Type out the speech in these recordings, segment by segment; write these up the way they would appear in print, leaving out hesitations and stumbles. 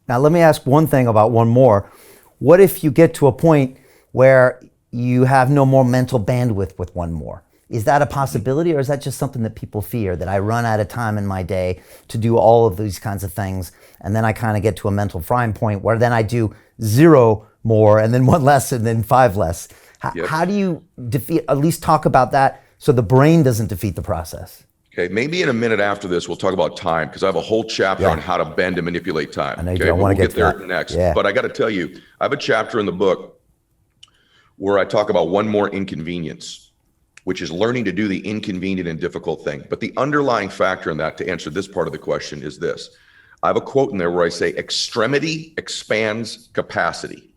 Now, let me ask one thing about one more. What if you get to a point where you have no more mental bandwidth with one more? Is that a possibility, or is that just something that people fear, that I run out of time in my day to do all of these kinds of things, and then I kind of get to a mental frying point where then I do 0 more and then 1 less and then 5 less? Yep. How do you at least talk about that so the brain doesn't defeat the process? Okay, maybe in a minute after this, we'll talk about time, because I have a whole chapter on how to bend and manipulate time. I know you okay, don't want to we'll get there to that. next. Yeah. But I got to tell you, I have a chapter in the book where I talk about one more inconvenience, which is learning to do the inconvenient and difficult thing. But the underlying factor in that, to answer this part of the question, is this. I have a quote in there where I say, extremity expands capacity.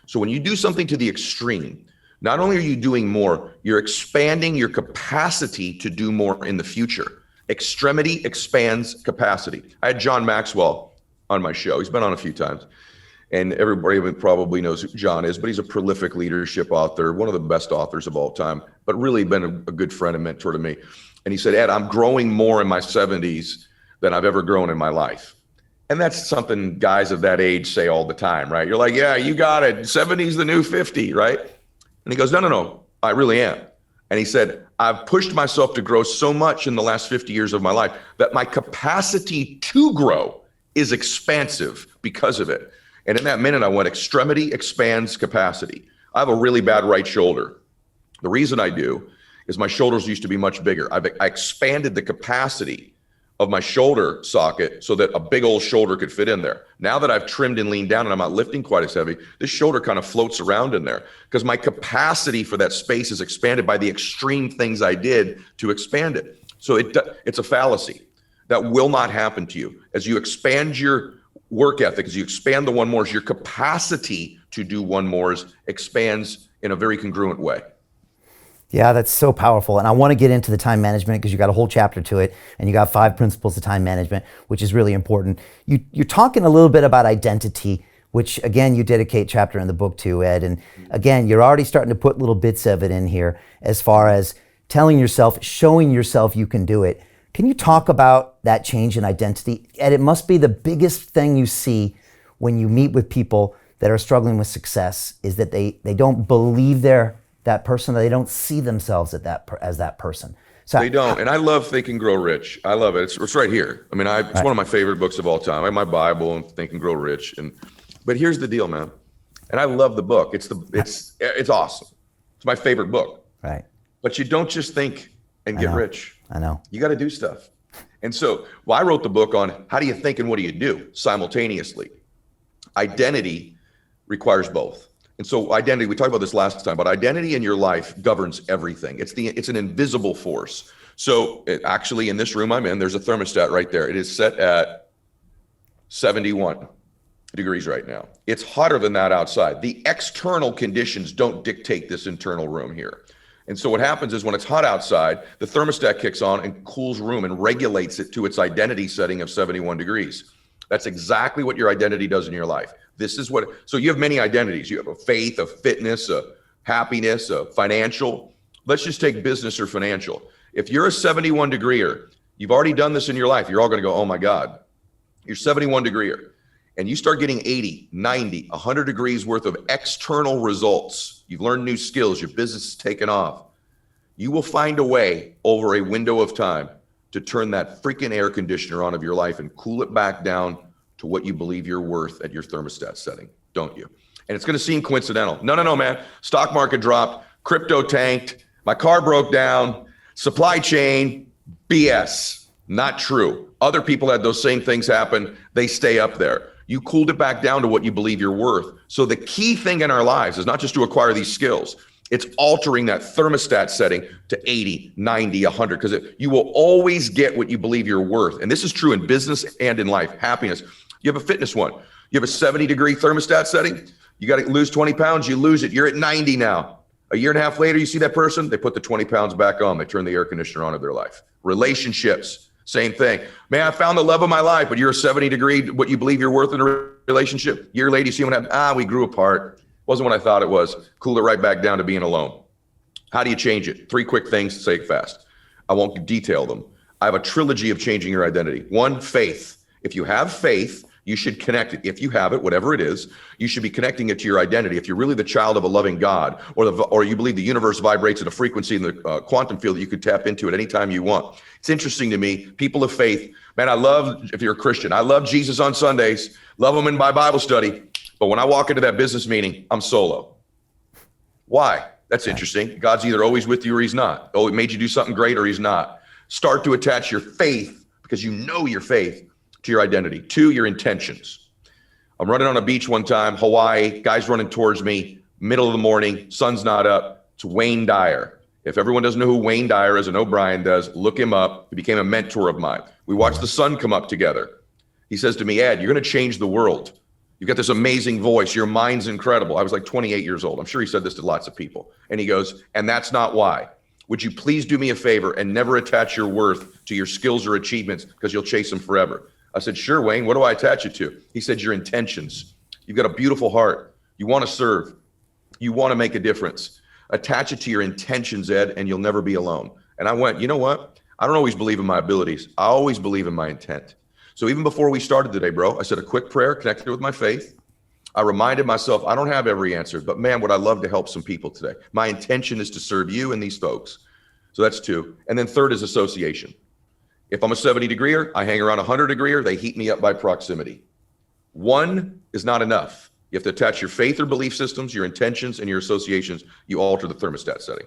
So when you do something to the extreme, not only are you doing more, you're expanding your capacity to do more in the future. Extremity expands capacity. I had John Maxwell on my show. He's been on a few times. And everybody probably knows who John is, but he's a prolific leadership author, one of the best authors of all time, but really been a good friend and mentor to me. And he said, Ed, I'm growing more in my 70s than I've ever grown in my life. And that's something guys of that age say all the time, right? You're like, yeah, you got it. 70's the new 50, right? And he goes, no, I really am. And he said, I've pushed myself to grow so much in the last 50 years of my life that my capacity to grow is expansive because of it. And in that minute, I went, extremity expands capacity. I have a really bad right shoulder. The reason I do is my shoulders used to be much bigger. I expanded the capacity of my shoulder socket so that a big old shoulder could fit in there. Now that I've trimmed and leaned down and I'm not lifting quite as heavy, this shoulder kind of floats around in there because my capacity for that space is expanded by the extreme things I did to expand it. So it's a fallacy. That will not happen to you. As you expand your work ethic, as you expand the one mores, your capacity to do one mores expands in a very congruent way. Yeah, that's so powerful. And I want to get into the time management because you got a whole chapter to it, and you got 5 principles of time management, which is really important. You're talking a little bit about identity, which again, you dedicate chapter in the book to, Ed. And again, you're already starting to put little bits of it in here as far as telling yourself, showing yourself you can do it. Can you talk about that change in identity? Ed, it must be the biggest thing you see when you meet with people that are struggling with success, is that they don't believe they're that person, that they don't see themselves as that person. So they don't. And I love Think and Grow Rich. I love it. It's right here. I mean, it's one of my favorite books of all time. I have my Bible and Think and Grow Rich. But here's the deal, man. And I love the book. It's awesome. It's my favorite book. Right. But you don't just think and get rich. I know. You got to do stuff. And so, I wrote the book on how do you think and what do you do simultaneously. Identity requires both. And so identity, we talked about this last time, but identity in your life governs everything. It's an invisible force. So actually in this room I'm in, there's a thermostat right there. It is set at 71 degrees right now. It's hotter than that outside. The external conditions don't dictate this internal room here. And so what happens is when it's hot outside, the thermostat kicks on and cools room and regulates it to its identity setting of 71 degrees. That's exactly what your identity does in your life. So you have many identities. You have a faith, a fitness, a happiness, a financial. Let's just take business or financial. If you're a 71 degreer, you've already done this in your life. You're all going to go, oh my God, you're 71 degreer. And you start getting 80, 90, 100 degrees worth of external results. You've learned new skills. Your business is taken off. You will find a way over a window of time to turn that freaking air conditioner on of your life and cool it back down to what you believe you're worth at your thermostat setting, don't you? And it's going to seem coincidental. No, man. Stock market dropped, crypto tanked, my car broke down, supply chain, BS. Not true. Other people had those same things happen. They stay up there. You cooled it back down to what you believe you're worth. So the key thing in our lives is not just to acquire these skills. It's altering that thermostat setting to 80, 90, 100, because you will always get what you believe you're worth. And this is true in business and in life. Happiness. You have a fitness one. You have a 70-degree thermostat setting. You got to lose 20 pounds. You lose it. You're at 90 now. A year and a half later, you see that person, they put the 20 pounds back on. They turn the air conditioner on of their life. Relationships, same thing. Man, I found the love of my life, but you're a 70-degree, what you believe you're worth in a relationship. Year later, you see what happened. We grew apart. Wasn't what I thought it was. Cool it right back down to being alone. How do you change it? 3 quick things to say it fast. I won't detail them. I have a trilogy of changing your identity. 1, faith. If you have faith, You should connect it. If you have it, whatever it is, you should be connecting it to your identity. If you're really the child of a loving God, or you believe the universe vibrates at a frequency in the quantum field that you could tap into at any time you want. It's interesting to me, people of faith, man, if you're a Christian, I love Jesus on Sundays, love him in my Bible study, but when I walk into that business meeting, I'm solo. Why? That's interesting. God's either always with you or he's not. Oh, it made you do something great or he's not. Start to attach your faith, because you know your faith, to your identity. 2, your intentions. I'm running on a beach one time, Hawaii, guys running towards me, middle of the morning, sun's not up. It's Wayne Dyer. If everyone doesn't know who Wayne Dyer is, and O'Brien does, look him up. He became a mentor of mine. We watched the sun come up together. He says to me, Ed, you're going to change the world. You've got this amazing voice. Your mind's incredible. I was like 28 years old. I'm sure he said this to lots of people. And he goes, and that's not why. Would you please do me a favor and never attach your worth to your skills or achievements, because you'll chase them forever? I said, sure, Wayne, what do I attach it to? He said, your intentions. You've got a beautiful heart. You want to serve. You want to make a difference. Attach it to your intentions, Ed, and you'll never be alone. And I went, you know what? I don't always believe in my abilities. I always believe in my intent. So even before we started today, bro, I said a quick prayer connected with my faith. I reminded myself, I don't have every answer, but man, would I love to help some people today. My intention is to serve you and these folks. So that's 2. And then 3rd is association. If I'm a 70 degreer, I hang around a 100 degreer, they heat me up by proximity. 1 is not enough. You have to attach your faith or belief systems, your intentions, and your associations. You alter the thermostat setting.